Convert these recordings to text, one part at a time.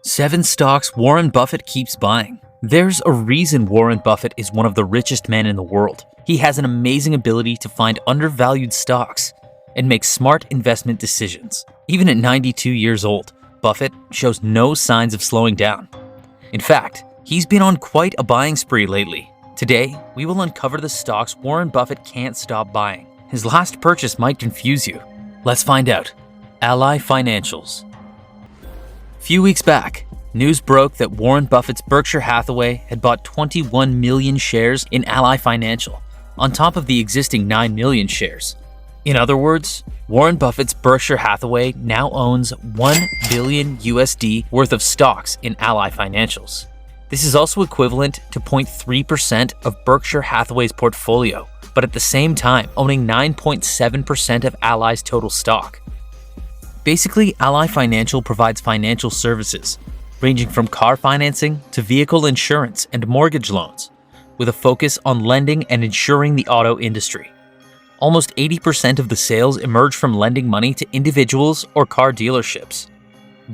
7 stocks Warren Buffett keeps buying. There's a reason Warren Buffett is one of the richest men in the world. He has an amazing ability to find undervalued stocks and make smart investment decisions. Even at 92 years old, Buffett shows no signs of slowing down. In fact, he's been on quite a buying spree lately. Today, we will uncover the stocks Warren Buffett can't stop buying. His last purchase might confuse you. Let's find out. Ally Financials. A few weeks back, news broke that Warren Buffett's Berkshire Hathaway had bought 21 million shares in Ally Financial, on top of the existing 9 million shares. In other words, Warren Buffett's Berkshire Hathaway now owns $1 billion worth of stocks in Ally Financials. This is also equivalent to 0.3% of Berkshire Hathaway's portfolio, but at the same time owning 9.7% of Ally's total stock. Basically, Ally Financial provides financial services, ranging from car financing to vehicle insurance and mortgage loans, with a focus on lending and insuring the auto industry. Almost 80% of the sales emerge from lending money to individuals or car dealerships.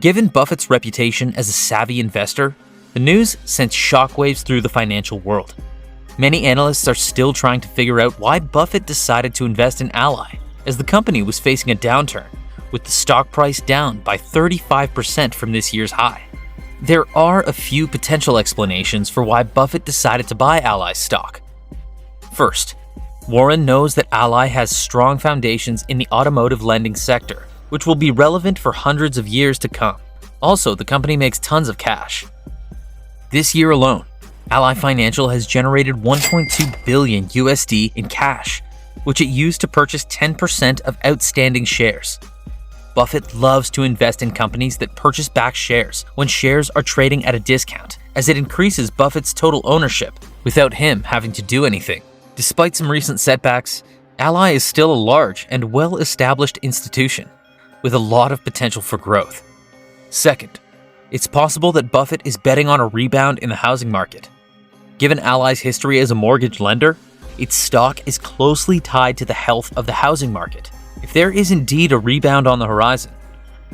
Given Buffett's reputation as a savvy investor, the news sent shockwaves through the financial world. Many analysts are still trying to figure out why Buffett decided to invest in Ally, as the company was facing a downturn, with the stock price down by 35% from this year's high. There are a few potential explanations for why Buffett decided to buy Ally's stock. First, Warren knows that Ally has strong foundations in the automotive lending sector, which will be relevant for hundreds of years to come. Also, the company makes tons of cash. This year alone, Ally Financial has generated $1.2 billion in cash, which it used to purchase 10% of outstanding shares. Buffett loves to invest in companies that purchase back shares when shares are trading at a discount, as it increases Buffett's total ownership without him having to do anything. Despite some recent setbacks, Ally is still a large and well-established institution with a lot of potential for growth. Second, it's possible that Buffett is betting on a rebound in the housing market. Given Ally's history as a mortgage lender, its stock is closely tied to the health of the housing market. If there is indeed a rebound on the horizon,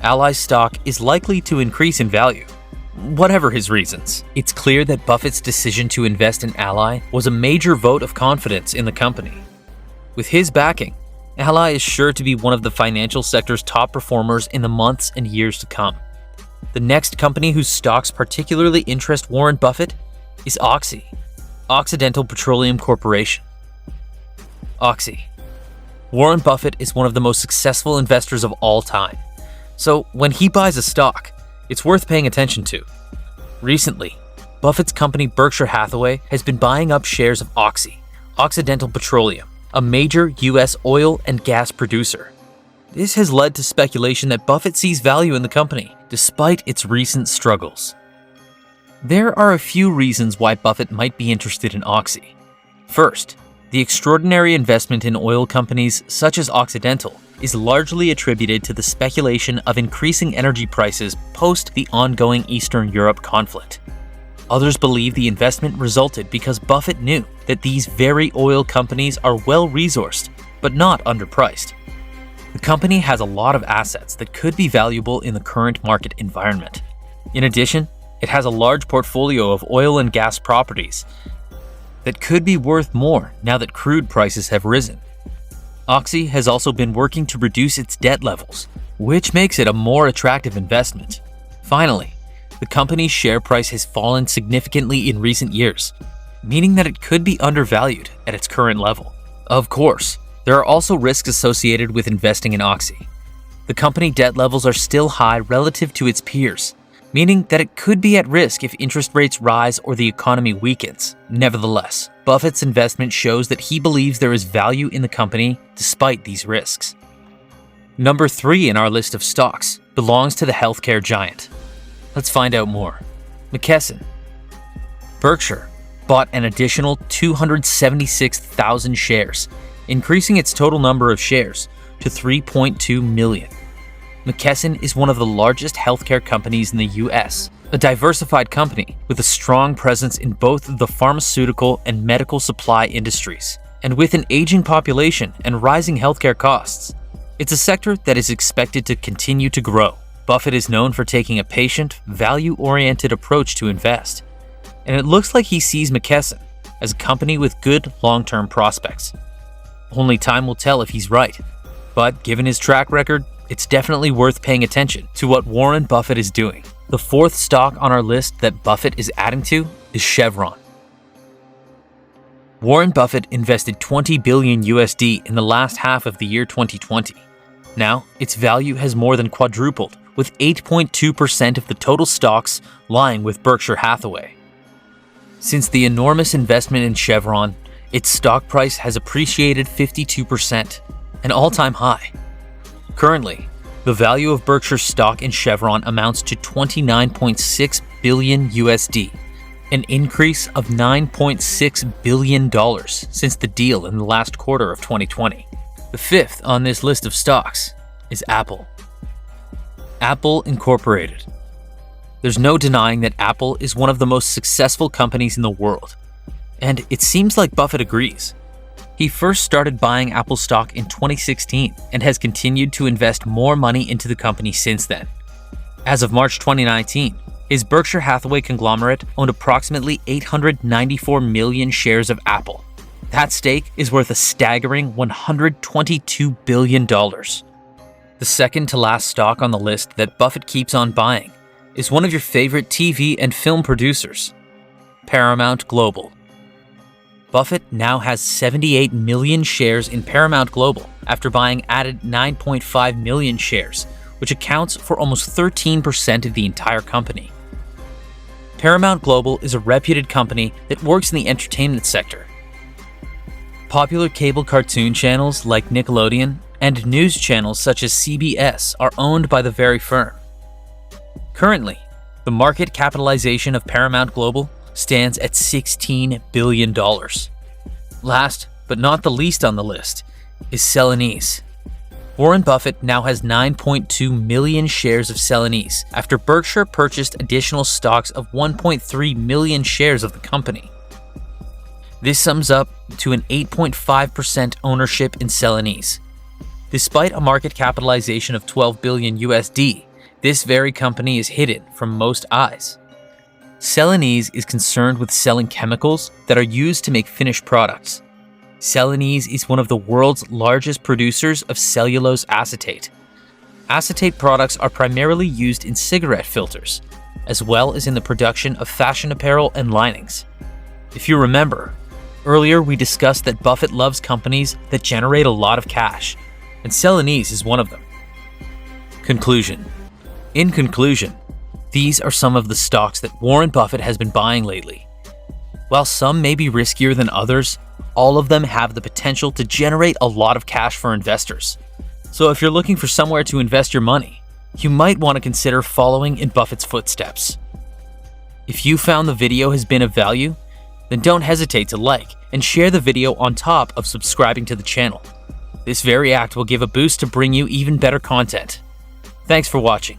Ally's stock is likely to increase in value. Whatever his reasons, it's clear that Buffett's decision to invest in Ally was a major vote of confidence in the company. With his backing, Ally is sure to be one of the financial sector's top performers in the months and years to come. The next company whose stocks particularly interest Warren Buffett is Oxy, Occidental Petroleum Corporation. Oxy. Warren Buffett is one of the most successful investors of all time. So when he buys a stock, it's worth paying attention to. Recently, Buffett's company Berkshire Hathaway has been buying up shares of Oxy, Occidental Petroleum, a major U.S. oil and gas producer. This has led to speculation that Buffett sees value in the company, despite its recent struggles. There are a few reasons why Buffett might be interested in Oxy. First, the extraordinary investment in oil companies such as Occidental is largely attributed to the speculation of increasing energy prices post the ongoing Eastern Europe conflict. Others believe the investment resulted because Buffett knew that these very oil companies are well-resourced, but not underpriced. The company has a lot of assets that could be valuable in the current market environment. In addition, it has a large portfolio of oil and gas properties that could be worth more now that crude prices have risen. Oxy has also been working to reduce its debt levels, which makes it a more attractive investment. Finally, the company's share price has fallen significantly in recent years, meaning that it could be undervalued at its current level. Of course, there are also risks associated with investing in Oxy. The company debt levels are still high relative to its peers, meaning that it could be at risk if interest rates rise or the economy weakens. Nevertheless, Buffett's investment shows that he believes there is value in the company despite these risks. Number 3 in our list of stocks belongs to the healthcare giant. Let's find out more. McKesson. Berkshire bought an additional 276,000 shares, increasing its total number of shares to 3.2 million. McKesson is one of the largest healthcare companies in the US, a diversified company with a strong presence in both the pharmaceutical and medical supply industries. And with an aging population and rising healthcare costs, it's a sector that is expected to continue to grow. Buffett is known for taking a patient, value-oriented approach to invest, and it looks like he sees McKesson as a company with good long-term prospects. Only time will tell if he's right, but given his track record, it's definitely worth paying attention to what Warren Buffett is doing. The fourth stock on our list that Buffett is adding to is Chevron. Warren Buffett invested $20 billion USD in the last half of the year 2020. Now, its value has more than quadrupled, with 8.2% of the total stocks lying with Berkshire Hathaway. Since the enormous investment in Chevron, its stock price has appreciated 52%, an all-time high. Currently, the value of Berkshire's stock in Chevron amounts to $29.6 billion USD, an increase of $9.6 billion since the deal in the last quarter of 2020. The fifth on this list of stocks is Apple. Apple Incorporated. There's no denying that Apple is one of the most successful companies in the world, and it seems like Buffett agrees. He first started buying Apple stock in 2016 and has continued to invest more money into the company since then. As of March 2019, his Berkshire Hathaway conglomerate owned approximately 894 million shares of Apple. That stake is worth a staggering $122 billion. The second to last stock on the list that Buffett keeps on buying is one of your favorite TV and film producers, Paramount Global. Buffett now has 78 million shares in Paramount Global after buying added 9.5 million shares, which accounts for almost 13% of the entire company. Paramount Global is a reputed company that works in the entertainment sector. Popular cable cartoon channels like Nickelodeon and news channels such as CBS are owned by the very firm. Currently, the market capitalization of Paramount Global stands at $16 billion. Last, but not the least on the list, is Celanese. Warren Buffett now has 9.2 million shares of Celanese after Berkshire purchased additional stocks of 1.3 million shares of the company. This sums up to an 8.5% ownership in Celanese. Despite a market capitalization of $12 billion USD, this very company is hidden from most eyes. Celanese is concerned with selling chemicals that are used to make finished products. Celanese is one of the world's largest producers of cellulose acetate. Acetate products are primarily used in cigarette filters, as well as in the production of fashion apparel and linings. If you remember, earlier we discussed that Buffett loves companies that generate a lot of cash, and Celanese is one of them. Conclusion. In conclusion, these are some of the stocks that Warren Buffett has been buying lately. While some may be riskier than others, all of them have the potential to generate a lot of cash for investors. So if you're looking for somewhere to invest your money, you might want to consider following in Buffett's footsteps. If you found the video has been of value, then don't hesitate to like and share the video on top of subscribing to the channel. This very act will give a boost to bring you even better content. Thanks for watching.